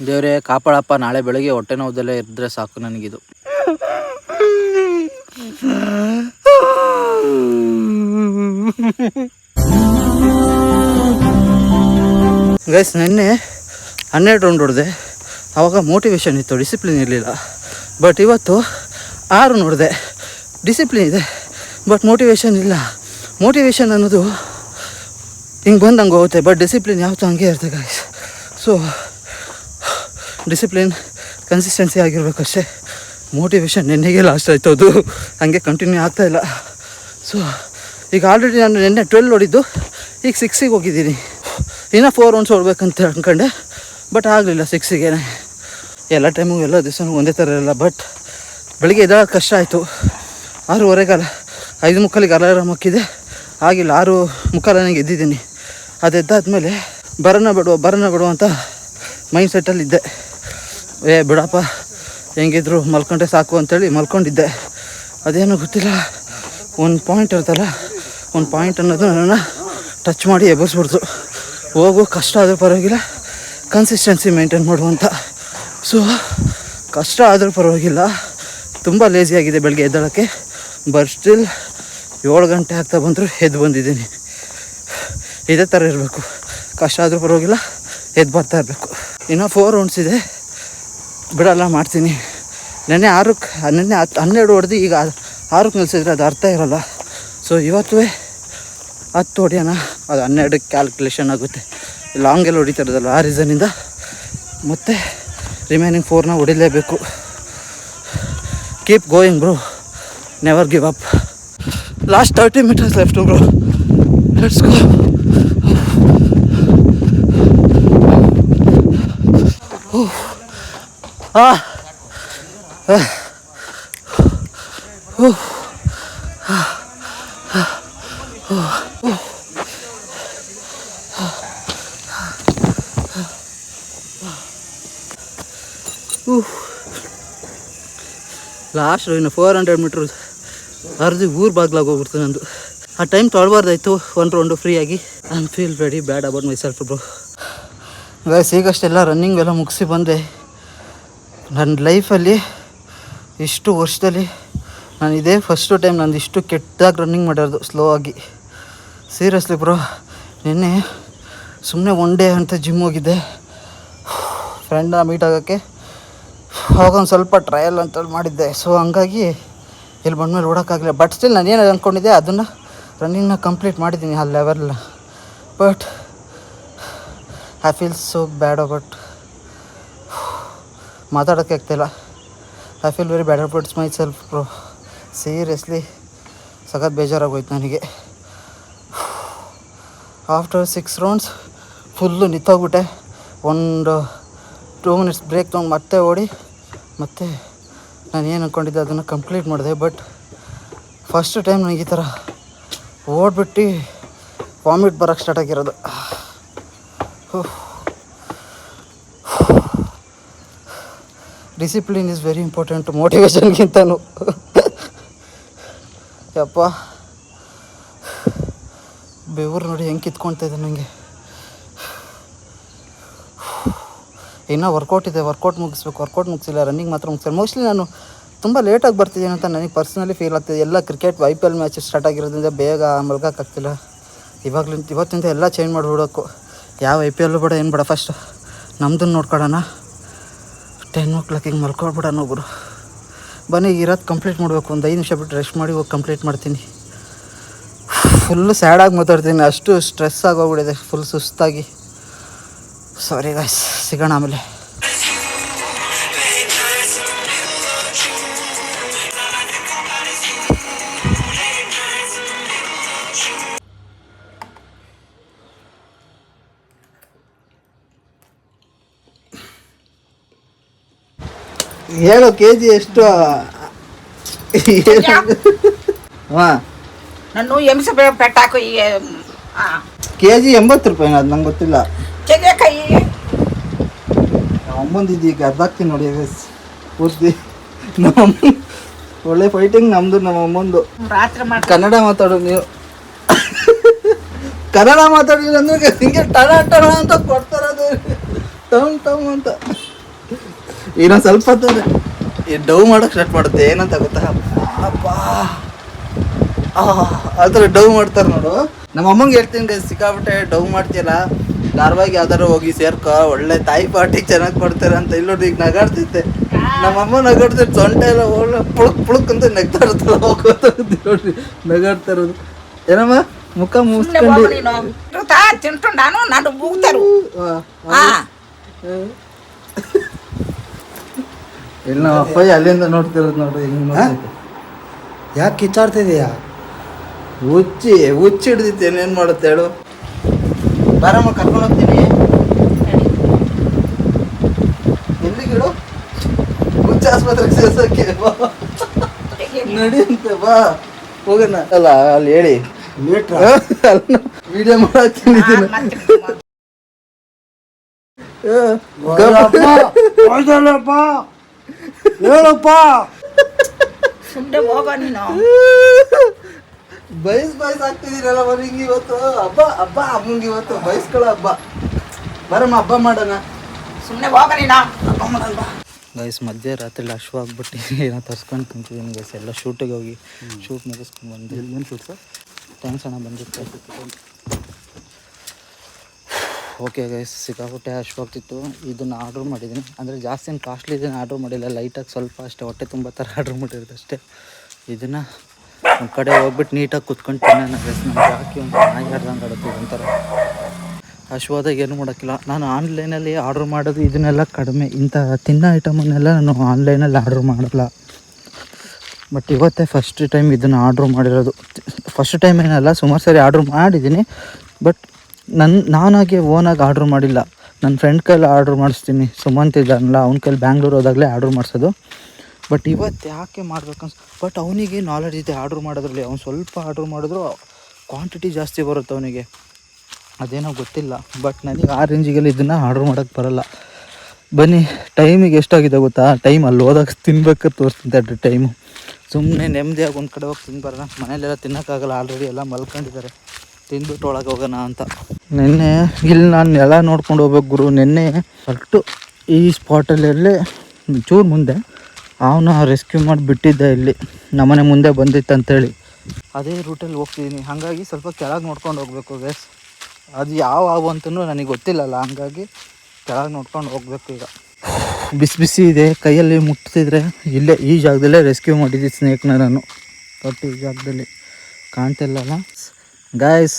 ದೇವರೇ ಕಾಪಾಡಪ್ಪ, ನಾಳೆ ಬೆಳಗ್ಗೆ ಹೊಟ್ಟೆ ನೋವುದಲ್ಲೇ ಇದ್ದರೆ ಸಾಕು ನನಗಿದು. ಗೈಸ್, ನೆನ್ನೆ 12 ರೌಂಡ್ ಹೊಡೆದೆ. ಆವಾಗ ಮೋಟಿವೇಶನ್ ಇತ್ತು, ಡಿಸಿಪ್ಲಿನ್ ಇರಲಿಲ್ಲ. ಬಟ್ ಇವತ್ತು 6 ನೋಡಿದೆ, ಡಿಸಿಪ್ಲಿನ್ ಇದೆ ಬಟ್ ಮೋಟಿವೇಶನ್ ಇಲ್ಲ. ಮೋಟಿವೇಶನ್ ಅನ್ನೋದು ಹಿಂಗೆ ಬಂದಂಗೆ ಹೋಗುತ್ತೆ, ಬಟ್ ಡಿಸಿಪ್ಲಿನ್ ಯಾವತ್ತೂ ಹಂಗೆ ಇರುತ್ತೆ ಗೈಸ್. ಸೊ ಡಿಸಿಪ್ಲಿನ್ ಕನ್ಸಿಸ್ಟೆನ್ಸಿ ಆಗಿರ್ಬೇಕಷ್ಟೇ. ಮೋಟಿವೇಶನ್ ನೆನ್ನೆಗೆ ಲಾಸ್ಟ್ ಆಯ್ತು, ಅದು ಹಾಗೆ ಕಂಟಿನ್ಯೂ ಆಗ್ತಾಯಿಲ್ಲ. ಸೊ ಈಗ ಆಲ್ರೆಡಿ ನಾನು ನೆನ್ನೆ 12 ಹೊಡಿದ್ದು, ಈಗ 6ಗೆ ಹೋಗಿದ್ದೀನಿ. ಇನ್ನೂ 4 ರೌಂಡ್ಸ್ ಹೊಡ್ಬೇಕಂತ ಅಂದ್ಕೊಂಡೆ, ಬಟ್ ಆಗಲಿಲ್ಲ 6ಗೆ. ಎಲ್ಲ ಟೈಮು ಎಲ್ಲ ದಿವಸನೂ ಒಂದೇ ಥರ ಇರಲ್ಲ. ಬಟ್ ಬೆಳಿಗ್ಗೆ ಎದ್ದೇಳೋದು ಕಷ್ಟ ಆಯಿತು. 6:15 5:45 ಅಲಾರಾಮ್ ಹಾಕಿದೆ, ಆಗಿಲ್ಲ. 6:45 ನನಗೆ ಎದ್ದಿದ್ದೀನಿ. ಅದು ಎದ್ದಾದ್ಮೇಲೆ ಬರೋಣ ಬಿಡುವ ಅಂತ ಮೈಂಡ್ ಸೆಟ್ಟಲ್ಲಿದ್ದೆ. ಬಿಡಪ್ಪ, ಹೆಂಗಿದ್ರು ಮಲ್ಕೊಂಡ್ರೆ ಸಾಕು ಅಂತೇಳಿ ಮಲ್ಕೊಂಡಿದ್ದೆ. ಅದೇನೋ ಗೊತ್ತಿಲ್ಲ, ಒಂದು ಪಾಯಿಂಟ್ ಇರ್ತಲ್ಲ, ಒಂದು ಪಾಯಿಂಟ್ ಅನ್ನೋದು ನನ್ನನ್ನು ಟಚ್ ಮಾಡಿ ಎಬ್ಬರಿಸ್ಬಿಡ್ತು. ಹೋಗು, ಕಷ್ಟ ಆದರೂ ಪರವಾಗಿಲ್ಲ, ಕನ್ಸಿಸ್ಟೆನ್ಸಿ ಮೇಂಟೈನ್ ಮಾಡುವಂಥ. ಸೊ ಕಷ್ಟ ಆದರೂ ಪರವಾಗಿಲ್ಲ, ತುಂಬ ಲೇಸಿಯಾಗಿದೆ ಬೆಳಗ್ಗೆ ಎದ್ದೇಳೋಕ್ಕೆ. ಬಟ್ ಸ್ಟಿಲ್ 7 ಗಂಟೆ ಆಗ್ತಾ ಬಂದರೂ ಎದ್ದು ಬಂದಿದ್ದೀನಿ. ಇದೇ ಥರ ಇರಬೇಕು, ಕಷ್ಟ ಆದರೂ ಪರವಾಗಿಲ್ಲ, ಎದ್ದು ಬರ್ತಾ ಇರಬೇಕು. ಇನ್ನೂ 4 ರೌಂಡ್ಸ್ ಇದೆ, ಬಿಡಲ್ಲ, ಮಾಡ್ತೀನಿ. ನೆನ್ನೆ 12 ಹೊಡೆದು ಈಗ 6ಕ್ಕೆ ನಿಲ್ಸಿದ್ರೆ ಅದು ಅರ್ಥ ಇರೋಲ್ಲ. ಸೊ ಇವತ್ತು 10 ಹೊಡೆಯೋಣ, ಅದು 12 ಕ್ಯಾಲ್ಕುಲೇಷನ್ ಆಗುತ್ತೆ. ಲಾಂಗೆಲ್ಲ ಹೊಡಿತಾ ಇರೋದಲ್ಲ, ಆ ರೀಸನಿಂದ. ಮತ್ತು ರಿಮೈನಿಂಗ್ 4ನ ಹೊಡಿಲೇಬೇಕು. Keep going bro, never give up. Last 30 meters left bro, let's go. Last ಇನ್ನು 400 meters ಅರ್ಧಿ ಊರು ಬಾಗ್ಲಾಗಿ ಹೋಗ್ಬಿಡ್ತು ನಂದು. ಆ ಟೈಮ್ ತೊಳ್ಬಾರ್ದಾಯ್ತು 1 ರೌಂಡು ಫ್ರೀಯಾಗಿ. I am feel very bad about myself bro. Guys, ಈಗಷ್ಟೆಲ್ಲ ರನ್ನಿಂಗ್ ಎಲ್ಲ ಮುಗಿಸಿ ಬಂದೆ. ನನ್ನ ಲೈಫಲ್ಲಿ ಇಷ್ಟು ವರ್ಷದಲ್ಲಿ ನಾನು ಇದೇ ಫಸ್ಟು ಟೈಮ್ ನಂದು ಇಷ್ಟು ಕೆಟ್ಟದಾಗಿ ರನ್ನಿಂಗ್ ಮಾಡಿರೋದು, ಸ್ಲೋ ಆಗಿ. ಸೀರಿಯಸ್ಲಿ ಬ್ರೋ, ನಿನ್ನೆ ಸುಮ್ಮನೆ 1 ಡೇ ಅಂತ ಜಿಮ್ ಹೋಗಿದ್ದೆ ಫ್ರೆಂಡ್ನ ಮೀಟ್ ಆಗೋಕ್ಕೆ. ಆವಾಗ ಒಂದು ಸ್ವಲ್ಪ ಟ್ರಯಲ್ ಅಂತೇಳಿ ಮಾಡಿದ್ದೆ. ಸೊ ಹಂಗಾಗಿ ಇಲ್ಲಿ ಬಂದಮೇಲೆ ಓಡೋಕ್ಕಾಗಲಿಲ್ಲ. ಬಟ್ ಸ್ಟಿಲ್ ನಾನು ಏನು ಅಂದ್ಕೊಂಡಿದ್ದೆ ಅದನ್ನು ರನ್ನಿಂಗ್ನ ಕಂಪ್ಲೀಟ್ ಮಾಡಿದ್ದೀನಿ ಆ ಲೆವೆಲ್ನ. But I feel so bad about, ಮಾತಾಡೋಕ್ಕೆ ಆಗ್ತಾಯಿಲ್ಲ. I feel very bad about myself bro. Seriously ಸಖತ್ ಬೇಜಾರಾಗೋಯ್ತು ನನಗೆ. ಆಫ್ಟರ್ 6 ರೌಂಡ್ಸ್ ಫುಲ್ಲು ನಿಂತೋಗ್ಬಿಟ್ಟೆ. ಒಂದು 2 minutes ಬ್ರೇಕ್ ತೊಗೊಂಡು ಮತ್ತೆ ಓಡಿ ಮತ್ತು ನಾನು ಏನು ಅಂದ್ಕೊಂಡಿದ್ದೆ ಅದನ್ನು ಕಂಪ್ಲೀಟ್ ಮಾಡಿದೆ. ಬಟ್ ಫಸ್ಟ್ ಟೈಮ್ ನನಗೆ ಈ ಥರ ಓಡ್ಬಿಟ್ಟು ವಾಮಿಟ್ ಬರೋಕ್ಕೆ ಸ್ಟಾರ್ಟ್ ಆಗಿರೋದು. ಡಿಸಿಪ್ಲಿನ್ ಈಸ್ ವೆರಿ ಇಂಪಾರ್ಟೆಂಟ್ ಮೋಟಿವೇಶನ್ಗಿಂತನೂ. ಯಪ್ಪ, ಬೆವರು ನೋಡಿ ಹೆಂಗೆ ಕಿತ್ಕೊಳ್ತಾ ಇದೆ ನನಗೆ. ಇನ್ನೂ ವರ್ಕೌಟ್ ಇದೆ, ವರ್ಕೌಟ್ ಮುಗಿಸ್ಬೇಕು. ವರ್ಕೌಟ್ ಮುಗಿಸಿಲ್ಲ, ರನ್ನಿಂಗ್ ಮಾತ್ರ ಮುಗಿಸಿಲ್ಲ. ಮೋಸ್ಟ್ಲಿ ನಾನು ತುಂಬ ಲೇಟಾಗಿ ಬರ್ತಿದ್ದೀನಿ ಅಂತ ನನಗೆ ಪರ್ಸ್ನಲಿ ಫೀಲ್ ಆಗ್ತಿದೆ. ಎಲ್ಲ ಕ್ರಿಕೆಟ್ IPL ಮ್ಯಾಚ್ ಸ್ಟಾರ್ಟ್ ಆಗಿರೋದ್ರಿಂದ ಬೇಗ ಮಲ್ಗೋಕ್ಕಾಗ್ತಿಲ್ಲ. ಇವತ್ತಿಂದ ಎಲ್ಲ ಚೇಂಜ್ ಮಾಡಿಬಿಡೋಕು. ಯಾವ IPL ಬೇಡ, ಏನು ಬೇಡ, ಫಸ್ಟ್ ನಮ್ಮದನ್ನು ನೋಡ್ಕೊಳ್ಳೋಣ. 10 o'clock ಮಲ್ಕೊಳ್ಬಿಡೋಣ ಒಬ್ಬರು. ಬನ್ನಿ, ಇರೋದು ಕಂಪ್ಲೀಟ್ ಮಾಡಬೇಕು. ಒಂದು 5 ನಿಮಿಷ ಬಿಟ್ಟು ರೆಸ್ಟ್ ಮಾಡಿ ಹೋಗಿ ಕಂಪ್ಲೀಟ್ ಮಾಡ್ತೀನಿ. ಫುಲ್ಲು ಸ್ಯಾಡಾಗಿ ಮಾತಾಡ್ತೀನಿ, ಅಷ್ಟು ಸ್ಟ್ರೆಸ್ ಆಗೋಗ್ಬಿಟ್ಟಿದೆ, ಫುಲ್ ಸುಸ್ತಾಗಿ. ಸಾರಿ ಗಾಯ್ಸ್, ಸಿಗೋಣ ಆಮೇಲೆ. ಹೇಳು, KG ಎಷ್ಟು? ಹಾಂ, ನಾನು ಎಮ್ಸೆ ಪೆಟ್ಟಾಕು. KG 80 ರೂಪಾಯಿ. ಅದು ನಂಗೆ ಗೊತ್ತಿಲ್ಲ. ಕೈ ಅಮ್ಮಂದಿದ್ದು ಈಗ ಅರ್ಧಾಕ್ತೀನಿ ನೋಡಿ ಪೂರ್ತಿ. ನಮ್ಮ ಒಳ್ಳೆ ಫೈಟಿಂಗ್ ನಮ್ಮದು, ನಮ್ಮ ಅಮ್ಮಂದು. ರಾತ್ರಿ ಕನ್ನಡ ಮಾತಾಡೋ ನೀವು. ಕನ್ನಡ ಮಾತಾಡಿದ್ರೆ ಅಂದ್ರೆ ಹಿಂಗೆ ಟಣ ಟಣ ಅಂತ ಕೊಡ್ತಾರದು, ಟಮ್ ಟಮ್ ಅಂತ. ಇನ್ನೊಂದು ಸ್ವಲ್ಪ ಹೊತ್ತು ಈ ಡವ್ ಮಾಡೋಕೆ ಸ್ಟಾರ್ಟ್ ಮಾಡುತ್ತೆ. ಏನಂತ ಗೊತ್ತಾ, ಅಪ್ಪ ಆ ಥರ ಡವ್ ಮಾಡ್ತಾರೆ ನೋಡು. ನಮ್ಮ ಅಮ್ಮಂಗೆ ಹೇಳ್ತೀನಿ ಗೈಸ್, ಸಿಕ್ಕಾಬಿಟ್ಟೆ ಡವ್ ಮಾಡ್ತೀಯಲ್ಲ, ಧಾರವಾಡ ಯಾವ್ದಾರು ಹೋಗಿ ಸೇರ್ಕೊ, ಒಳ್ಳೆ ತಾಯಿ ಪಾಟಿಗೆ ಚೆನ್ನಾಗಿ ಕೊಡ್ತಾರೆ ಅಂತ. ಇಲ್ಲಿ ನೋಡಿ ಈಗ ನಗಾಡ್ತೈತೆ ನಮ್ಮ ಅಮ್ಮ, ನಗಾಡ್ತೈತೆ, ಸೊಂಟೆ ಎಲ್ಲ ಒಳ್ಳೆ ಪುಳುಕ್ ಪುಳುಕ್ ಅಂತ ನಗ್ತಾ ಇರುತ್ತಲ್ಲ, ಹೋಗೋದು ನೋಡ್ರಿ ನಗಾಡ್ತಾ ಇರೋದು. ಏನಮ್ಮ ಮುಖ ಮುಗಿಸ್ಕೊಂಡು ತಿಂಟು ನಾನು ಮೂಗ್ತಾರು. ಇಲ್ಲಿ ನಮ್ಮ ಅಪ್ಪ ಅಲ್ಲಿಂದ ನೋಡ್ತಿರೋದು ನೋಡ್ರಿ, ಹಿಂಗೆ ಯಾಕೆ ಕಿತ್ತಾಡ್ತಿದೀಯಾ? ಹುಚ್ಚಿ ಹಿಡ್ದಿತ್ತು. ಏನೇನು ಮಾಡುತ್ತೆ ಹೇಳು. ಬಾರಮ್ಮ ಕರ್ಕೊಂಡು ಹೋಗ್ತೀನಿ. ಎಲ್ಲಿಗಿಡು? ಹುಚ್ಚ ಆಸ್ಪತ್ರೆಗೆ ಸೇರ್ಸೋಕ್ಕೆ ಬಾ, ನಡಿ ಅಂತೆ ಬಾ, ಹೋಗೋಣ. ಅಲ್ಲ ಅಲ್ಲಿ ಹೇಳಿ ವಿಡಿಯೋ ಮಾಡಾಕ್ತೀನಿ. ಹೇಳಪ್ಪ, ಸುಮ್ಮನೆ ಹೋಗ ನೀನು. ಬೈಸ್ ಆಗ್ತಿದ್ದೀರಲ್ಲ ಹಿಂಗೆ ಇವತ್ತು ಹಬ್ಬ ಅಮ್ಮಂಗೆ ಇವತ್ತು ಬೈಸ್ಕೊಳ್ಳೋ ಹಬ್ಬ. ಬರಮ್ಮ ಹಬ್ಬ ಮಾಡೋಣ. ಸುಮ್ಮನೆ ಹೋಗ ನೀನು. ಹಬ್ಬ ಮಾಡೋಣ ಗೈಸ್. ಮಧ್ಯರಾತ್ರಿ ಅಶ್ವ ಆಗ್ಬಿಟ್ಟು ಏನೋ ತರ್ಸ್ಕೊಂಡು ತಿಂತಿದ್ದೀನಿ ಗೈಸ್. ಎಲ್ಲ ಶೂಟಿಗೆ ಹೋಗಿ ಶೂಟ್ ಮುಗಿಸ್ಕೊಂಡು ಬಂದು. ಏನು ಶೂಟ್ ಸರ್? ಥ್ಯಾಂಕ್ಸ್ ಅಣ್ಣ ಬಂದಿತ್ತು. ಓಕೆ ಗೈಸ್, ಸಿಕ್ಕಾಪಟ್ಟೆ ಅಶ್ವ ಆಗ್ತಿತ್ತು. ಇದನ್ನು ಆರ್ಡ್ರ್ ಮಾಡಿದ್ದೀನಿ. ಅಂದರೆ ಜಾಸ್ತಿ ಏನು ಕಾಸ್ಟ್ಲಿ ಇದನ್ನು ಆರ್ಡ್ರ್ ಮಾಡಿಲ್ಲ, ಲೈಟಾಗಿ ಸ್ವಲ್ಪ ಅಷ್ಟೇ, ಹೊಟ್ಟೆ ತುಂಬ ಥರ ಆರ್ಡ್ರ್ ಮಾಡಿರೋದು ಅಷ್ಟೇ. ಇದನ್ನು ಒಂದು ಕಡೆ ಹೋಗ್ಬಿಟ್ಟು ನೀಟಾಗಿ ಕುತ್ಕೊಂಡು ತಿನ್ನೋಣ ಗೈಸ್. ನಮ್ಗೆ ಹಾಕಿ ಒಂದು ನಾಯಿ ಆಡ್ದಂಗೆ ಆಡುತ್ತೆ ಒಂಥರ. ಅಶ್ವದಾಗ ಏನು ಮಾಡೋಕ್ಕಿಲ್ಲ. ನಾನು ಆನ್ಲೈನಲ್ಲಿ ಆರ್ಡ್ರ್ ಮಾಡೋದು ಇದನ್ನೆಲ್ಲ ಕಡಿಮೆ. ಇಂಥ ತಿನ್ನೋ ಐಟಮನ್ನೆಲ್ಲ ನಾನು ಆನ್ಲೈನಲ್ಲಿ ಆರ್ಡ್ರ್ ಮಾಡಲ್ಲ. ಬಟ್ ಇವತ್ತೇ ಫಸ್ಟ್ ಟೈಮ್ ಇದನ್ನು ಆರ್ಡ್ರ್ ಮಾಡಿರೋದು. ಫಸ್ಟ್ ಟೈಮ್ ಏನಲ್ಲ, ಸುಮಾರು ಸರಿ ಆರ್ಡ್ರ್ ಮಾಡಿದ್ದೀನಿ. ಬಟ್ ನಾನಾಗೆ ಓನಾಗಿ ಆರ್ಡ್ರ್ ಮಾಡಿಲ್ಲ. ನನ್ನ ಫ್ರೆಂಡ್ ಕೈಲಿ ಆರ್ಡ್ರ್ ಮಾಡಿಸ್ತೀನಿ. ಸುಮಂತ್ ಇದ್ದಾನಲ್ಲ, ಅವ್ನ ಕೈಲಿ ಬ್ಯಾಂಗ್ಳೂರು ಹೋದಾಗಲೇ ಆರ್ಡ್ರ್ ಮಾಡಿಸೋದು. ಬಟ್ ಇವತ್ತು ಯಾಕೆ ಮಾಡ್ಬೇಕನ್ಸ್. ಬಟ್ ಅವನಿಗೆ ನಾಲೆಡ್ಜ್ ಇದೆ ಆರ್ಡ್ರ್ ಮಾಡೋದ್ರಲ್ಲಿ. ಅವ್ನು ಸ್ವಲ್ಪ ಆರ್ಡ್ರ್ ಮಾಡಿದ್ರು ಕ್ವಾಂಟಿಟಿ ಜಾಸ್ತಿ ಬರುತ್ತೆ ಅವನಿಗೆ, ಅದೇನೋ ಗೊತ್ತಿಲ್ಲ. ಬಟ್ ನನಗೆ ಆ ರೇಂಜಿಗೆಲ್ಲ ಇದನ್ನು ಆರ್ಡ್ರ್ ಮಾಡೋಕ್ಕೆ ಬರೋಲ್ಲ. ಬನ್ನಿ, ಟೈಮಿಗೆ ಎಷ್ಟಾಗಿದೆ ಗೊತ್ತಾ? ಟೈಮ್ ಅಲ್ಲಿ ಹೋದಾಗ ತಿನ್ಬೇಕಾದ್ರೆ ತೋರಿಸ್ತಿದ್ದೆ ಟೈಮು. ಸುಮ್ಮನೆ ನೆಮ್ಮದಿಯಾಗಿ ಒಂದು ಕಡೆ ಹೋಗಿ ತಿನ್ಬಾರ. ಮನೇಲೆಲ್ಲ ತಿನ್ನೋಕ್ಕಾಗಲ್ಲ, ಆಲ್ರೆಡಿ ಎಲ್ಲ ಮಲ್ಕೊಂಡಿದ್ದಾರೆ. ತಿಂದ್ಬಿಟ್ಟು ಒಳಗೆ ಹೋಗೋಣ ಅಂತ. ನಿನ್ನೆ ಇಲ್ಲಿ ನಾನು ಎಲ್ಲ ನೋಡ್ಕೊಂಡು ಹೋಗ್ಬೇಕು ಗುರು. ನಿನ್ನೆ ಕರೆಕ್ಟು ಈ ಸ್ಪಾಟಲ್ಲೇ ಚೂರು ಮುಂದೆ ಅವನು ರೆಸ್ಕ್ಯೂ ಮಾಡಿ ಬಿಟ್ಟಿದ್ದೆ. ಇಲ್ಲಿ ನಮ್ಮನೆ ಮುಂದೆ ಬಂದಿತ್ತು ಅಂತೇಳಿ ಅದೇ ರೂಟಲ್ಲಿ ಹೋಗ್ತಿದ್ದೀನಿ. ಹಾಗಾಗಿ ಸ್ವಲ್ಪ ಕೆಳಗೆ ನೋಡ್ಕೊಂಡು ಹೋಗ್ಬೇಕು ಗೈಸ್. ಅದು ಯಾವ ಹಾವು ಅಂತಲೂ ನನಗೆ ಗೊತ್ತಿಲ್ಲಲ್ಲ, ಹಂಗಾಗಿ ಕೆಳಗೆ ನೋಡ್ಕೊಂಡು ಹೋಗ್ಬೇಕು. ಈಗ ಬಿಸಿ ಬಿಸಿ ಇದೆ, ಕೈಯಲ್ಲಿ ಮುಟ್ತಿದ್ರೆ ಇಲ್ಲೇ ಈ ಜಾಗದಲ್ಲೇ ರೆಸ್ಕ್ಯೂ ಮಾಡಿದ್ದೆ ಸ್ನೇಕ್ನ ನಾನು. ಬಟ್ ಈ ಜಾಗದಲ್ಲಿ ಕಾಣ್ತಿಲ್ಲಲ್ಲ ಗಾಯ್ಸ್.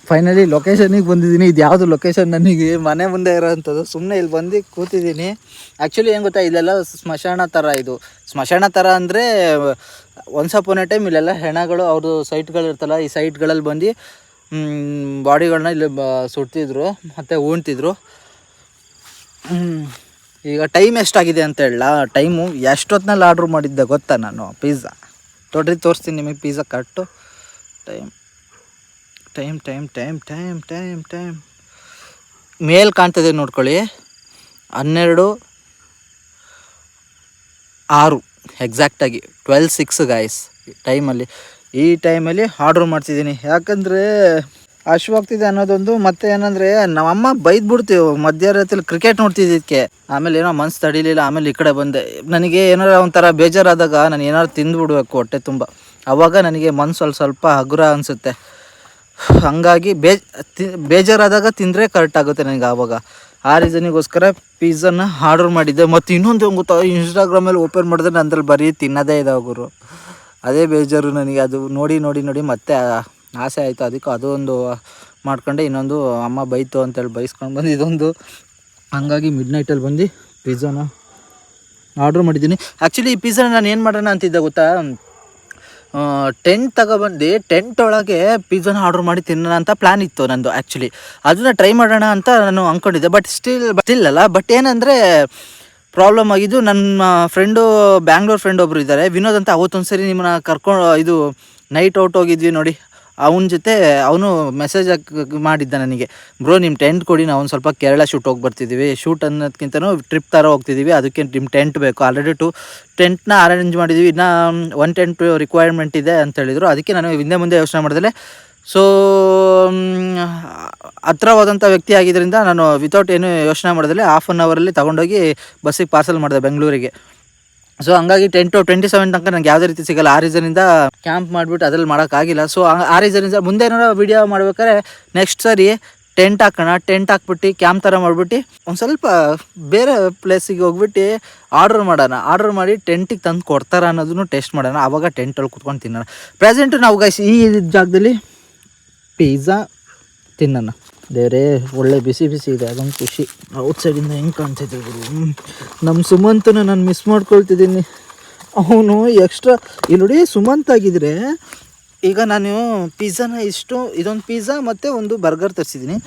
ಫೈನಲಿ ಲೊಕೇಶನಿಗೆ ಬಂದಿದ್ದೀನಿ. ಇದು ಯಾವುದು ಲೊಕೇಶನ್ ನನಗೆ ಮನೆ ಮುಂದೆ ಇರೋವಂಥದ್ದು. ಸುಮ್ಮನೆ ಇಲ್ಲಿ ಬಂದು ಕೂತಿದ್ದೀನಿ. ಆ್ಯಕ್ಚುಲಿ ಏನು ಗೊತ್ತಾ, ಇಲ್ಲೆಲ್ಲ ಸ್ಮಶಾನ ಥರ. ಇದು ಸ್ಮಶಾನ ಥರ ಅಂದರೆ ಒನ್ಸ್ ಅಪಾನ್ ಎ ಟೈಮ್ ಇಲ್ಲೆಲ್ಲ ಹೆಣಗಳು ಅವ್ರದ್ದು ಸೈಟ್ಗಳಿರ್ತಲ್ಲ, ಈ ಸೈಟ್ಗಳಲ್ಲಿ ಬಂದು ಬಾಡಿಗಳನ್ನ ಇಲ್ಲಿ ಸುಡ್ತಿದ್ರು ಮತ್ತು ಉಣ್ತಿದ್ರು. ಈಗ ಟೈಮ್ ಎಷ್ಟಾಗಿದೆ ಅಂತ ಹೇಳಲ್ಲ. ಟೈಮು ಎಷ್ಟೊತ್ತಿನಲ್ಲಿ ಆರ್ಡ್ರ್ ಮಾಡಿದ್ದೆ ಗೊತ್ತಾ ನಾನು? ಪಿಜ್ಜಾ ತೊಡ್ರಿ ತೋರಿಸ್ತೀನಿ ನಿಮಗೆ. ಪಿಜ್ಜಾ ಕರೆಕ್ಟು ಟೈಮ್ ಮೇಲ್ ಕಾಣ್ತದೆ ನೋಡ್ಕೊಳ್ಳಿ, 12:06 ಎಕ್ಸಾಕ್ಟಾಗಿ 12:06 ಗಾಯ್ಸ್ ಟೈಮಲ್ಲಿ. ಈ ಟೈಮಲ್ಲಿ ಆರ್ಡ್ರ್ ಮಾಡ್ತಿದ್ದೀನಿ. ಯಾಕಂದರೆ ಅಶ್ವಾಗ್ತಿದೆ ಅನ್ನೋದೊಂದು. ಮತ್ತು ಏನಂದರೆ ನಮ್ಮಮ್ಮ ಬೈದ್ಬಿಡ್ತೀವಿ ಮಧ್ಯರಾತ್ರಿ ಕ್ರಿಕೆಟ್ ನೋಡ್ತಿದ್ದಕ್ಕೆ. ಆಮೇಲೆ ಏನೋ ಮನ್ಸು ತಡೀಲಿಲ್ಲ, ಆಮೇಲೆ ಈ ಕಡೆ ಬಂದೆ. ನನಗೆ ಏನಾರ ಒಂಥರ ಬೇಜಾರಾದಾಗ ನಾನು ಏನಾರು ತಿಂದುಬಿಡ್ಬೇಕು ಹೊಟ್ಟೆ ತುಂಬ. ಆವಾಗ ನನಗೆ ಮನಸ್ಸು ಸ್ವಲ್ಪ ಹಗುರ ಅನಿಸುತ್ತೆ. ಹಾಗಾಗಿ ಬೇಜಾರಾದಾಗ ತಿಂದರೆ ಕರೆಕ್ಟ್ ಆಗುತ್ತೆ ನನಗೆ. ಆವಾಗ ಆ ರೀಸನಿಗೋಸ್ಕರ ಪಿಜ್ಜಾನ ಆರ್ಡ್ರ್ ಮಾಡಿದ್ದೆ. ಮತ್ತು ಇನ್ನೊಂದು ಗೊತ್ತಾ, ಇನ್ಸ್ಟಾಗ್ರಾಮಲ್ಲಿ ಓಪನ್ ಮಾಡಿದ್ರೆ ನಂದ್ರಲ್ಲಿ ಬರೀ ತಿನ್ನೋದೇ ಇದಾವೆ ಗುರು. ಅದೇ ಬೇಜಾರು ನನಗೆ. ಅದು ನೋಡಿ ಮತ್ತೆ ಆಸೆ ಆಯಿತು. ಅದಕ್ಕೆ ಅದು ಒಂದು ಮಾಡ್ಕೊಂಡೆ. ಇನ್ನೊಂದು ಅಮ್ಮ ಬೈತು ಅಂತೇಳಿ ಬೈಸ್ಕೊಂಡು ಬಂದು ಇದೊಂದು. ಹಾಗಾಗಿ ಮಿಡ್ ನೈಟಲ್ಲಿ ಬಂದು ಪಿಜ್ಜಾನ ಆರ್ಡ್ರ್ ಮಾಡಿದ್ದೀನಿ. ಆ್ಯಕ್ಚುಲಿ ಈ ಪಿಜ್ಜಾನ ನಾನು ಏನು ಮಾಡೋಣ ಅಂತಿದ್ದೆ ಗೊತ್ತಾ, ಟೆಂಟ್ ತಗೊಬಂದು ಟೆಂಟ್ ಒಳಗೆ ಪಿಜ್ಜಾನ ಆರ್ಡ್ರ್ ಮಾಡಿ ತಿನ್ನೋಣ ಅಂತ ಪ್ಲ್ಯಾನ್ ಇತ್ತು ನಂದು. ಆ್ಯಕ್ಚುಲಿ ಅದನ್ನು ಟ್ರೈ ಮಾಡೋಣ ಅಂತ ನಾನು ಅಂದ್ಕೊಂಡಿದ್ದೆ. ಬಟ್ ಸ್ಟಿಲ್ ಅಲ್ಲ. ಬಟ್ ಏನಂದರೆ ಪ್ರಾಬ್ಲಮ್ ಆಗಿದ್ದು, ನನ್ನ ಫ್ರೆಂಡು ಬ್ಯಾಂಗ್ಳೂರ್ ಫ್ರೆಂಡ್ ಒಬ್ಬರು ಇದ್ದಾರೆ, ವಿನೋದ್ ಅಂತ. ಅವತ್ತೊಂದು ಸರಿ ನಿಮ್ಮನ್ನ ಕರ್ಕೊಂಡು ಇದು ನೈಟ್ ಔಟ್ ಹೋಗಿದ್ವಿ ನೋಡಿ, ಅವನ ಜೊತೆ ಅವನು ಮೆಸೇಜ್ ಮಾಡಿದ್ದ ನನಗೆ, ಬ್ರೋ ನಿಮ್ಮ ಟೆಂಟ್ ಕೊಡಿ, ನಾವು ಒಂದು ಸ್ವಲ್ಪ ಕೇರಳ ಶೂಟ್ ಹೋಗಿ ಬರ್ತಿದ್ದೀವಿ. ಶೂಟ್ ಅನ್ನೋದಕ್ಕಿಂತನೂ ಟ್ರಿಪ್ ಥರ ಹೋಗ್ತಿದ್ದೀವಿ, ಅದಕ್ಕೆ ನಿಮ್ಮ ಟೆಂಟ್ ಬೇಕು. ಆಲ್ರೆಡಿ 2 ಟೆಂಟ್ನ ಅರೇಂಜ್ ಮಾಡಿದ್ದೀವಿ, ಇನ್ನೂ 1 ಟೆಂಟ್ ರಿಕ್ವೈರ್ಮೆಂಟ್ ಇದೆ ಅಂತ ಹೇಳಿದರು. ಅದಕ್ಕೆ ನಾನು ಹಿಂದೆ ಮುಂದೆ ಯೋಚನೆ ಮಾಡಿದ್ರೆ ಸೊ ಹತ್ರವಾದಂಥ ವ್ಯಕ್ತಿ ಆಗಿದ್ದರಿಂದ ನಾನು ವಿತೌಟ್ ಏನು ಯೋಚನೆ ಮಾಡೋದಿಲ್ಲ 1/2 ಅವರಲ್ಲಿ ತೊಗೊಂಡೋಗಿ ಬಸ್ಸಿಗೆ ಪಾರ್ಸಲ್ ಮಾಡಿದೆ ಬೆಂಗಳೂರಿಗೆ. ಸೊ ಹಂಗಾಗಿ 10 to 27 ತನಕ ನನಗೆ ಯಾವುದೇ ರೀತಿ ಸಿಗಲ್ಲ. ಆ ರೀಸನಿಂದ ಕ್ಯಾಂಪ್ ಮಾಡಿಬಿಟ್ಟು ಅದ್ರಲ್ಲಿ ಮಾಡೋಕ್ಕಾಗಿಲ್ಲ. ಸೊ ಆ ರೀಸನಿಂದ ಮುಂದೆ ಏನಾರು ವೀಡಿಯೋ ಮಾಡ್ಬೇಕಾದ್ರೆ ನೆಕ್ಸ್ಟ್ ಸರಿ ಟೆಂಟ್ ಹಾಕೋಣ, ಟೆಂಟ್ ಹಾಕ್ಬಿಟ್ಟು ಕ್ಯಾಂಪ್ ಥರ ಮಾಡಿಬಿಟ್ಟು ಒಂದು ಸ್ವಲ್ಪ ಬೇರೆ ಪ್ಲೇಸಿಗೆ ಹೋಗ್ಬಿಟ್ಟು ಆರ್ಡ್ರ್ ಮಾಡಿ ಟೆಂಟಿಗೆ ತಂದು ಕೊಡ್ತಾರ ಅನ್ನೋದನ್ನು ಟೆಸ್ಟ್ ಮಾಡೋಣ. ಆವಾಗ ಟೆಂಟಲ್ಲಿ ಕುತ್ಕೊಂಡು ತಿನ್ನೋಣ. ಪ್ರೆಸೆಂಟು ನಾವು ಗೈಸ್ ಈ ಜಾಗದಲ್ಲಿ ಪಿಜ್ಜಾ ತಿನ್ನೋಣ. ದೇವರೇ ಒಳ್ಳೆ ಬಿಸಿ ಇದೆ, ಅದೊಂದು ಖುಷಿ. ಔಟ್ಸೈಡಿಂದ ಹೆಂಗೆ ಕಾಣ್ತಿದ್ದೆ ಗುರು. ನಮ್ಮ ಸುಮಂತನ ನಾನು ಮಿಸ್ ಮಾಡ್ಕೊಳ್ತಿದ್ದೀನಿ. ಅವನು ಎಕ್ಸ್ಟ್ರಾ ಇಲ್ಲಿ ನೋಡಿ, ಸುಮಂತ್ ಆಗಿದ್ರೆ ಈಗ ನಾನು ಪಿಜ್ಜಾನ ಇದೊಂದು ಪಿಜ್ಜಾ ಮತ್ತು ಒಂದು ಬರ್ಗರ್ ತರಿಸಿದ್ದೀನಿ.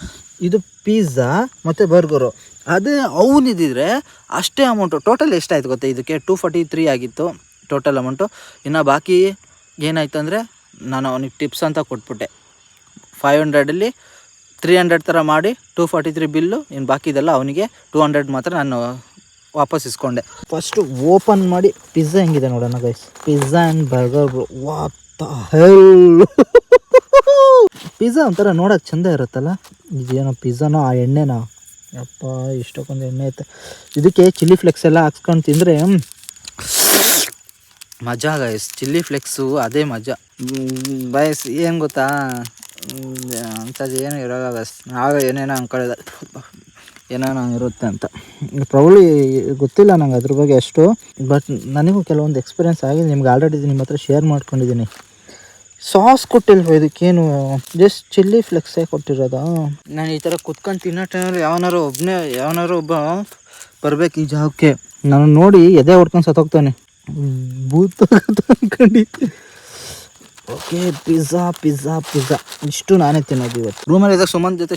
ಇದು ಪಿಜ್ಜಾ ಮತ್ತು ಬರ್ಗರು. ಅದೇ ಅವನಿದ್ದಿದ್ರೆ ಅಷ್ಟೇ ಅಮೌಂಟು. ಟೋಟಲ್ ಎಷ್ಟಾಯ್ತು ಗೊತ್ತಾ, ಇದಕ್ಕೆ 243 ಆಗಿತ್ತು ಟೋಟಲ್ ಅಮೌಂಟು. ಇನ್ನು ಬಾಕಿ ಏನಾಯ್ತು ಅಂದರೆ ನಾನು ಅವನಿಗೆ ಟಿಪ್ಸ್ ಅಂತ ಕೊಟ್ಬಿಟ್ಟೆ. 500ಅಲ್ಲಿ 300 ಥರ ಮಾಡಿ 243 ಬಿಲ್ಲು. ಇನ್ನು ಬಾಕಿ ಇದೆಲ್ಲ ಅವನಿಗೆ 200 ಮಾತ್ರ ನಾನು ವಾಪಸ್ ಇಸ್ಕೊಂಡೆ. ಫಸ್ಟು ಓಪನ್ ಮಾಡಿ ಪಿಜ್ಜಾ ಹೆಂಗಿದೆ ನೋಡೋಣ guys. Pizza and burger what the hell. Pizza ಒಂಥರ ನೋಡೋಕೆ ಚೆಂದ ಇರುತ್ತಲ್ಲ. ಇದೇನೋ ಪಿಜ್ಜಾನೋ ಆ ಎಣ್ಣೆನೋ, ಯಪ್ಪ ಇಷ್ಟಕ್ಕೊಂದು ಎಣ್ಣೆ ಐತೆ. ಇದಕ್ಕೆ ಚಿಲ್ಲಿ ಫ್ಲೆಕ್ಸ್ ಎಲ್ಲ ಹಾಕ್ಸ್ಕೊಂಡು ತಿಂದರೆ ಮಜಾ ಗೈಸ್. ಚಿಲ್ಲಿ ಫ್ಲೆಕ್ಸು ಅದೇ ಮಜಾ ಬೈಸ್. ಏನು ಗೊತ್ತಾ, ಅಂಥದ್ದು ಏನೂ ಇರೋಲ್ಲ ಗೈಸ್. ಆಗ ಏನೇನೋ ಅಂದ್ಕೊಳ್ಳೋದು, ಏನೇನೋ ಇರುತ್ತೆ ಅಂತ. ಪ್ರೌಲಿ ಗೊತ್ತಿಲ್ಲ ನಂಗೆ ಅದ್ರ ಬಗ್ಗೆ ಅಷ್ಟು, ಬಟ್ ನನಗೂ ಕೆಲವೊಂದು ಎಕ್ಸ್ಪೀರಿಯೆನ್ಸ್ ಆಗಿದೆ. ನಿಮ್ಗೆ ಆಲ್ರೆಡಿ ನಿಮ್ಮ ಹತ್ರ ಶೇರ್ ಮಾಡ್ಕೊಂಡಿದ್ದೀನಿ. ಸಾಸ್ ಕೊಟ್ಟಿಲ್ವ ಇದಕ್ಕೇನು, ಜಸ್ಟ್ ಚಿಲ್ಲಿ ಫ್ಲೆಕ್ಸೇ ಕೊಟ್ಟಿರೋದಾ. ನಾನು ಈ ಥರ ಕುತ್ಕೊಂಡು ತಿನ್ನೋ ಟೈಮಲ್ಲಿ ಯಾವನಾರು ಒಬ್ಬ ಬರ್ಬೇಕು ಈ ಜಾಗಕ್ಕೆ. ನಾನು ನೋಡಿ ಎದೆ ಹೊಡ್ಕೊಂಡು ಸತ್ತೋಗ್ತಾನೆ, ಬೂತ್ ಅಂದ್ಕೊಂಡಿದ್ದೆ. ಓಕೆ, ಪಿಜ್ಜಾ ಇಷ್ಟು ನಾನೇ ತಿನ್ನೋದು ಇವತ್ತು. ರೂಮಲ್ಲಿ ಇದ್ದಾಗ ಸುಮಂತ್ ಜೊತೆ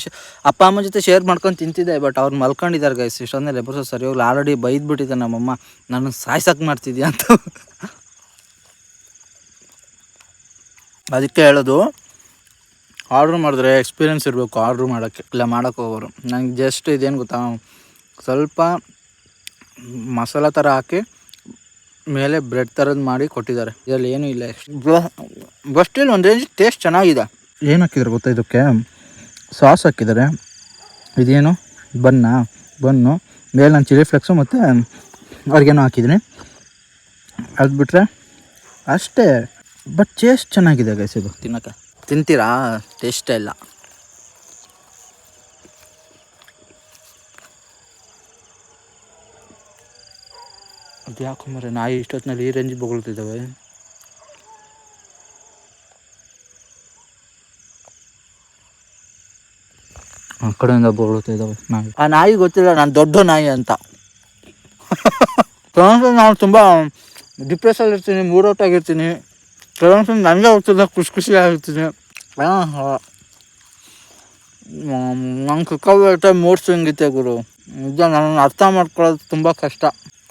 ಅಪ್ಪ ಅಮ್ಮ ಜೊತೆ ಶೇರ್ ಮಾಡ್ಕೊಂಡು ತಿಂತಿದ್ದೆ. ಬಟ್ ಅವ್ರು ಮಲ್ಕೊಂಡಿದ್ದಾರೆ ಗೈಸ್. ಇಷ್ಟೊಂದೇ ಎಬ್ಬರ್ಸೋ ಸರಿ ಹೋಗ್ಲಿ. ಆಲ್ರೆಡಿ ಬೈದ್ಬಿಟ್ಟಿದ್ದೆ ನಮ್ಮಮ್ಮ, ನಾನು ಸಾಯ್ಸಕ್ಕೆ ಮಾಡ್ತಿದ್ಯಾ ಅಂತ. ಅದಕ್ಕೆ ಹೇಳೋದು, ಆರ್ಡ್ರ್ ಮಾಡಿದ್ರೆ ಎಕ್ಸ್ಪೀರಿಯೆನ್ಸ್ ಇರಬೇಕು ಆರ್ಡ್ರ್ ಮಾಡೋಕ್ಕೆ, ಇಲ್ಲ ಮಾಡೋಕ್ಕೆ ಹೋಗೋರು. ನಂಗೆ ಜಸ್ಟ್ ಇದೇನು ಗೊತ್ತಾ, ಸ್ವಲ್ಪ ಮಸಾಲ ಥರ ಹಾಕಿ ಮೇಲೆ ಬ್ರೆಡ್ ಥರದ್ದು ಮಾಡಿ ಕೊಟ್ಟಿದ್ದಾರೆ. ಇದರಲ್ಲಿ ಏನೂ ಇಲ್ಲ. ಬಸ್ಟಲ್ಲಿ ಒಂದು ರೇಂಜ್ ಟೇಸ್ಟ್ ಚೆನ್ನಾಗಿದೆ. ಏನು ಹಾಕಿದ್ದಾರೆ ಗೊತ್ತಾ, ಇದಕ್ಕೆ ಸಾಸ್ ಹಾಕಿದ್ದಾರೆ. ಇದೇನು ಬನ್ನು ಮೇಲೆ ನಾನು ಚಿಲ್ಲಿ ಫ್ಲೆಕ್ಸು ಮತ್ತು ಅವ್ರಿಗೇನೋ ಹಾಕಿದ್ದೀನಿ. ಅದು ಬಿಟ್ಟರೆ ಅಷ್ಟೇ. ಬಟ್ ಟೇಸ್ಟ್ ಚೆನ್ನಾಗಿದೆ ಗೈಸ್. ಇದು ತಿನ್ನೋಕ್ಕೆ ತಿಂತೀರಾ, ಟೇಸ್ಟೇ ಇಲ್ಲ. ಅದು ಯಾಕೊಂಬರೆ ನಾಯಿ ಇಷ್ಟೊತ್ತಿನಲ್ಲಿ ಈ ರೇಂಜಿಗೆ ಬೊಗಳ್ತಿದ್ದಾವೆ. ಆ ಕಡೆಯಿಂದ ಬೊಗಳ್ತಿದ್ದಾವೆ ನಾಯಿ. ಆ ನಾಯಿ ಗೊತ್ತಿಲ್ಲ ನಾನು ದೊಡ್ಡ ನಾಯಿ ಅಂತ. ನಾನು ತುಂಬ ಡಿಪ್ರೆಸ್ಸಲ್ಲಿ ಇರ್ತೀನಿ, ಮೂಡೌಟ್ ಆಗಿರ್ತೀನಿ. ಕೆಲವೊಂದು ನನಗೆ ಹೋಗ್ತಿದ್ದ ಖುಷಿ ಆಗಿರ್ತೀನಿ. ನಂಗೆ ಸಿಕ್ಕಾಪಟ್ಟೆ ಮೂಡ್ ಸ್ವಿಂಗ್ ಇತ್ತೆ ಗುರು. ನಿಜ ನನ್ನ ಅರ್ಥ ಮಾಡ್ಕೊಳ್ಳೋದು ತುಂಬ ಕಷ್ಟ,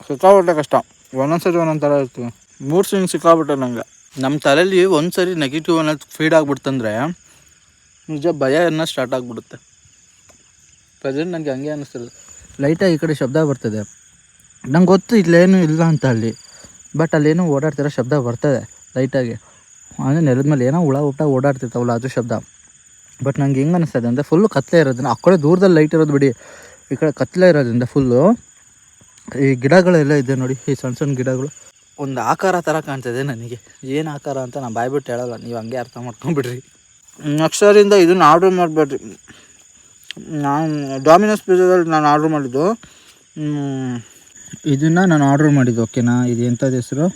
ಸಿಕ್ಕಾಪಟ್ಟೆ ಕಷ್ಟ. ಒಂದೊಂದ್ಸರಿ ಒಂದೊಂದು ಥರ ಇರ್ತೀವಿ. ಮೂಡ್ ಸ್ವಿಂಗ್ ಸಿಕ್ಕಾಪಟ್ಟೆ ನಂಗೆ. ನಮ್ಮ ತಲೆಯಲ್ಲಿ ಒಂದು ಸರಿ ನೆಗೆಟಿವ್ ಅನ್ನೋದು ಫೀಡ್ ಆಗಿಬಿಡ್ತಂದ್ರೆ ನಿಜ ಭಯ ಅನ್ನೋ ಸ್ಟಾರ್ಟ್ ಆಗಿಬಿಡುತ್ತೆ. ಪ್ರೆಸೆಂಟ್ ನನಗೆ ಹಂಗೆ ಅನ್ನಿಸ್ತಿಲ್ಲ. ಲೈಟಾಗಿ ಈ ಕಡೆ ಶಬ್ದ ಬರ್ತದೆ. ನಂಗೆ ಗೊತ್ತು ಇಲ್ಲೇನು ಇಲ್ಲ ಅಂತ ಅಲ್ಲಿ, ಬಟ್ ಅಲ್ಲೇನೋ ಓಡಾಡ್ತಿರೋ ಶಬ್ದ ಬರ್ತದೆ ಲೈಟಾಗಿ. ಅಂದರೆ ನೆಲದ ಮೇಲೆ ಏನೋ ಹುಳ ಓಡಾಡ್ತಿರ್ತಾವಲ್ಲ ಅದು ಶಬ್ದ. ಬಟ್ ನಂಗೆ ಹೆಂಗೆ ಅನ್ನಿಸ್ತದೆ ಅಂದರೆ ಫುಲ್ಲು ಕತ್ತಲೆ ಇರೋದನ್ನ, ಆ ಕಡೆ ದೂರದಲ್ಲಿ ಲೈಟ್ ಇರೋದು ಬಿಡಿ, ಈ ಕಡೆ ಕತ್ತಲೆ ಇರೋದ್ರಿಂದ ಫುಲ್ಲು ಈ ಗಿಡಗಳೆಲ್ಲ ಇದೆ ನೋಡಿ, ಈ ಸಣ್ಣ ಸಣ್ಣ ಗಿಡಗಳು ಒಂದು ಆಕಾರ ಥರ ಕಾಣ್ತದೆ ನನಗೆ. ಏನು ಆಕಾರ ಅಂತ ನಾನು ಬಾಯ್ಬಿಟ್ಟು ಹೇಳಲ್ಲ, ನೀವು ಹಂಗೆ ಅರ್ಥ ಮಾಡ್ಕೊಂಬಿಡ್ರಿ. ನೆಕ್ಸ್ಟರಿಂದ ಇದನ್ನು ಆರ್ಡ್ರ್ ಮಾಡಬೇಡ್ರಿ. ನಾನು ಡಾಮಿನೋಸ್ ಪಿಜ್ಜಾದಲ್ಲಿ ನಾನು ಆರ್ಡ್ರ್ ಮಾಡಿದ್ದು ಇದನ್ನು ನಾನು ಆರ್ಡ್ರ್ ಮಾಡಿದ್ದು. ಓಕೆನಾ, ಇದು ಎಂಥದ್ದು ಹೆಸರು,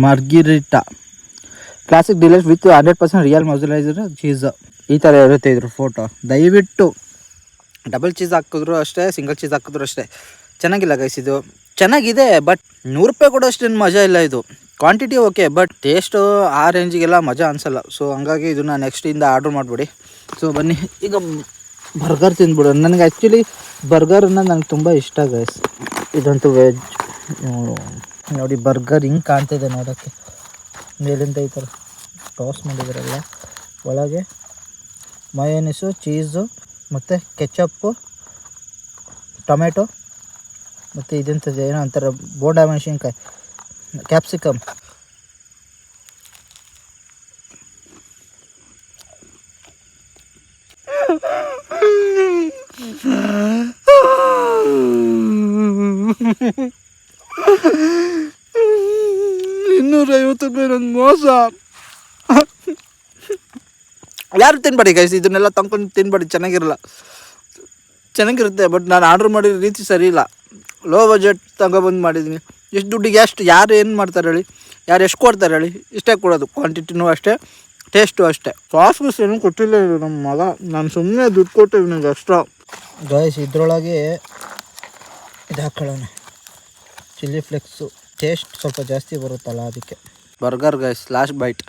margherita classic delight with 100% real mozzarella cheese. ಈ ಥರ ಇರುತ್ತೆ ಇದ್ರ ಫೋಟೋ. ದಯವಿಟ್ಟು ಡಬಲ್ ಚೀಸ್ ಹಾಕಿದ್ರು ಅಷ್ಟೇ, ಸಿಂಗಲ್ ಚೀಸ್ ಹಾಕಿದ್ರು ಅಷ್ಟೇ. ಚೆನ್ನಾಗಿಲ್ಲ ಗೈಸ್, ಇದು ಚೆನ್ನಾಗಿದೆ ಬಟ್ 100 ರೂಪಾಯಿ ಕೊಡೋ ಅಷ್ಟೇನು ಮಜಾ ಇಲ್ಲ. ಇದು ಕ್ವಾಂಟಿಟಿ ಓಕೆ, ಬಟ್ ಟೇಸ್ಟು ಆ ರೇಂಜಿಗೆಲ್ಲ ಮಜಾ ಅನಿಸಲ್ಲ. ಸೊ ಹಂಗಾಗಿ ಇದನ್ನು ನೆಕ್ಸ್ಟಿಂದ ಆರ್ಡ್ರ್ ಮಾಡಿಬಿಡಿ. ಸೊ ಬನ್ನಿ ಈಗ ಬರ್ಗರ್ ತಿಂದ್ಬಿಡು. ನನಗೆ ಆ್ಯಕ್ಚುಲಿ ಬರ್ಗರ್ ಅನ್ನೋದು ನನಗೆ ತುಂಬ ಇಷ್ಟ ಗೈಸ್. ಇದಂತೂ ವೆಜ್ ನೋಡಿ. ಬರ್ಗರ್ ಹಿಂಗೆ ಕಾಣ್ತಿದೆ ನೋಡೋಕ್ಕೆ, ಮೇಲಿಂದ ಈ ಥರ ಟಾಸ್ ಮಾಡಿದಾರಲ್ಲ. ಒಳಗೆ ಮಯೋನೀಸು, ಚೀಸು ಮತ್ತು ಕೆಚಪ್ಪು, ಟೊಮೆಟೊ ಮತ್ತು ಇದೆಂಥದ್ದು ಏನೋ ಅಂತಾರೆ ಬೋಂಡಾ ಮೆಣಸಿನ್ಕಾಯಿ, ಕ್ಯಾಪ್ಸಿಕಮ್. ₹250 ನನ್ನ ಮೋಸ. ಯಾರು ತಿನ್ಬೇಡಿ ಗೈಸ್, ಇದನ್ನೆಲ್ಲ ತಂದ್ಕೊಂಡು ತಿನ್ಬೇಡಿ, ಚೆನ್ನಾಗಿರುತ್ತೆ. ಬಟ್ ನಾನು ಆರ್ಡ್ರ್ ಮಾಡಿರೋ ರೀತಿ ಸರಿ ಇಲ್ಲ. ಲೋ ಬಜೆಟ್ ತಗೊಬಂದು ಮಾಡಿದ್ದೀನಿ. ಎಷ್ಟು ದುಡ್ಡಿಗೆ ಎಷ್ಟು ಯಾರು ಏನು ಮಾಡ್ತಾರೆ ಹೇಳಿ, ಯಾರು ಎಷ್ಟು ಕೊಡ್ತಾರೆ ಹೇಳಿ, ಇಷ್ಟೇ ಕೊಡೋದು. ಕ್ವಾಂಟಿಟಿನೂ ಅಷ್ಟೇ, ಟೇಸ್ಟು ಅಷ್ಟೇ. ಸಾಸ್ ಗೀಸ್ ಏನೂ ಕೊಟ್ಟಿಲ್ಲ ಇದು ನಮ್ಮ ಮಗ, ನಾನು ಸುಮ್ಮನೆ ದುಡ್ಡು ಕೊಟ್ಟೆ ನನಗೆ ಅಷ್ಟು. ಗೈಸ್ ಇದ್ರೊಳಗೆ ಇದು ಹಾಕೊಳ್ಳೋಣ, ಚಿಲ್ಲಿ ಫ್ಲೆಕ್ಸು, ಟೇಸ್ಟ್ ಸ್ವಲ್ಪ ಜಾಸ್ತಿ ಬರುತ್ತಲ್ಲ ಅದಕ್ಕೆ. Burger guys, last bite.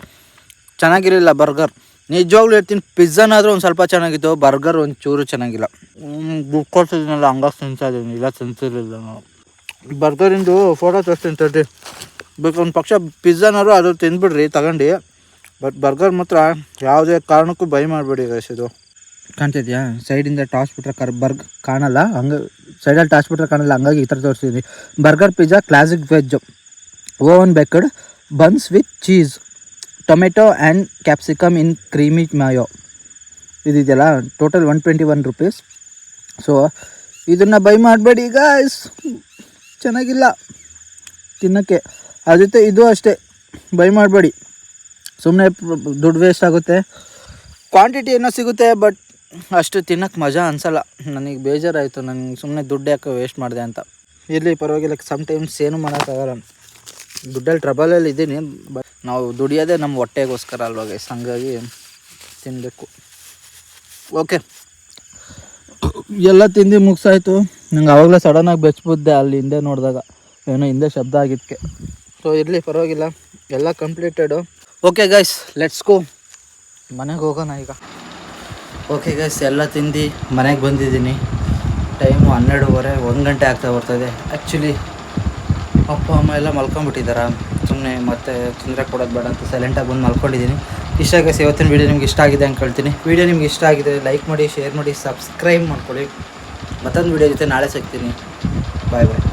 ಚೆನ್ನಾಗಿರಲಿಲ್ಲ ಬರ್ಗರ್, ನಿಜವಾಗ್ಲೂ ಹೇಳ್ತೀನಿ. ಪಿಜ್ಜಾನಾದರೂ ಒಂದು ಸ್ವಲ್ಪ ಚೆನ್ನಾಗಿತ್ತು, ಬರ್ಗರ್ ಒಂದು ಚೂರು ಚೆನ್ನಾಗಿಲ್ಲ. ದುಡ್ಡು ಕೊಡ್ತಿದ್ದೀನಲ್ಲ ಹಂಗಾಗಿ ತಿಂತಾ ಇದ್ದೀನಿ, ಇಲ್ಲ ತಿಂತಿರಲಿಲ್ಲ ನಾವು. ಬರ್ಗರಿಂದು ಫೋಟೋ ತೋರಿಸ್ತೀನಿ ತರ್ಟಿ, ಬೇಕು ಒಂದು ಪಕ್ಷ ಪಿಜ್ಜಾನಾದ್ರು ಅದು ತಿಂದ್ಬಿಡ್ರಿ ತಗೊಂಡು. ಬಟ್ ಬರ್ಗರ್ ಮಾತ್ರ ಯಾವುದೇ ಕಾರಣಕ್ಕೂ ಬೈ ಮಾಡಬೇಡಿ ಗೈಸ್. ಇದು ಕಾಣ್ತಿದ್ಯಾ, ಸೈಡಿಂದ ಟಾಸ್ ಬಿಟ್ರೆ ಬರ್ಗ್ ಕಾಣಲ್ಲ, ಹಂಗೆ ಸೈಡಲ್ಲಿ ಟಾಸ್ ಬಿಟ್ರೆ ಕಾಣಲ್ಲ, ಹಂಗಾಗಿ ಈ ಥರ ತೋರಿಸ್ತಿದ್ದೀನಿ. Burger pizza classic veg, oven baked buns with cheese, tomato and capsicum in creamy mayo. ಇದಿದೆಯಲ್ಲ ಟೋಟಲ್ ₹121. ಸೊ ಇದನ್ನು ಬೈ ಮಾಡಬೇಡಿ ಗಾಯ್ಸ್, ಚೆನ್ನಾಗಿಲ್ಲ ತಿನ್ನೋಕ್ಕೆ. ಅದ್ರ ಜೊತೆ ಇದು ಅಷ್ಟೇ, ಬೈ ಮಾಡಬೇಡಿ, ಸುಮ್ಮನೆ ದುಡ್ಡು ವೇಸ್ಟ್ ಆಗುತ್ತೆ. ಕ್ವಾಂಟಿಟಿ ಏನೋ ಸಿಗುತ್ತೆ, ಬಟ್ ಅಷ್ಟು ತಿನ್ನೋಕ್ಕೆ ಮಜಾ ಅನಿಸಲ್ಲ. ನನಗೆ ಬೇಜಾರಾಯಿತು, ನನಗೆ ಸುಮ್ಮನೆ ದುಡ್ಡು ಯಾಕೆ ವೇಸ್ಟ್ ಮಾಡಿದೆ ಅಂತ. ಇರಲಿ ಪರವಾಗಿಲ್ಲ, ಸಮ್ಟೈಮ್ಸ್ ಏನೂ ಮಾಡೋಕ್ಕಾಗಲ್ಲ, ದುಡ್ಡಲ್ಲಿ ಟ್ರಬಲಲ್ಲಿ ಇದ್ದೀನಿ. ಬಟ್ ನಾವು ದುಡಿಯೋದೇ ನಮ್ಮ ಹೊಟ್ಟೆಗೋಸ್ಕರ ಅಲ್ವಾ ಗೈಸ್, ಹಂಗಾಗಿ ತಿನ್ನಬೇಕು. ಓಕೆ, ಎಲ್ಲ ತಿಂದು ಮುಗಿಸಾಯ್ತು. ನಂಗೆ ಆವಾಗಲೇ ಸಡನ್ನಾಗಿ ಬೆಚ್ಬಿದ್ದೆ ಅಲ್ಲಿ ಹಿಂದೆ ನೋಡಿದಾಗ, ಏನೋ ಹಿಂದೆ ಶಬ್ದ ಆಗಿದ್ದಕ್ಕೆ. ಸೊ ಇರಲಿ ಪರವಾಗಿಲ್ಲ, ಎಲ್ಲ ಕಂಪ್ಲೀಟೆಡು. ಓಕೆ ಗೈಸ್, ಲೆಟ್ಸ್ ಗೋ, ಮನೆಗೆ ಹೋಗೋಣ ಈಗ. ಓಕೆ ಗೈಸ್, ಎಲ್ಲ ತಿಂದು ಮನೆಗೆ ಬಂದಿದ್ದೀನಿ. ಟೈಮು 12:30, 1 ಗಂಟೆ ಆಗ್ತಾ ಬರ್ತದೆ. ಆ್ಯಕ್ಚುಲಿ ಅಪ್ಪ ಅಮ್ಮ ಎಲ್ಲ ಮಲ್ಕೊಂಡ್ಬಿಟ್ಟಿದ್ದಾರೆ, ಸುಮ್ಮನೆ ಮತ್ತೆ ತೊಂದರೆ ಕೊಡೋದು ಬೇಡ ಅಂತ ಸೈಲೆಂಟಾಗಿ ಬಂದು ಮಲ್ಕೊಂಡಿದ್ದೀನಿ. ಇಷ್ಟ ಗೈಸ್, ಇವತ್ತಿನ ವೀಡಿಯೋ ನಿಮ್ಗೆ ಇಷ್ಟ ಆಗಿದೆ ಅಂತ ಹೇಳ್ತೀನಿ. ವೀಡಿಯೋ ನಿಮ್ಗೆ ಇಷ್ಟ ಆಗಿದೆ ಲೈಕ್ ಮಾಡಿ, ಶೇರ್ ಮಾಡಿ, ಸಬ್ಸ್ಕ್ರೈಬ್ ಮಾಡ್ಕೊಳ್ಳಿ. ಮತ್ತೊಂದು ವೀಡಿಯೋ ಜೊತೆ ನಾಳೆ ಸಿಗ್ತೀನಿ. ಬಾಯ್ ಬಾಯ್.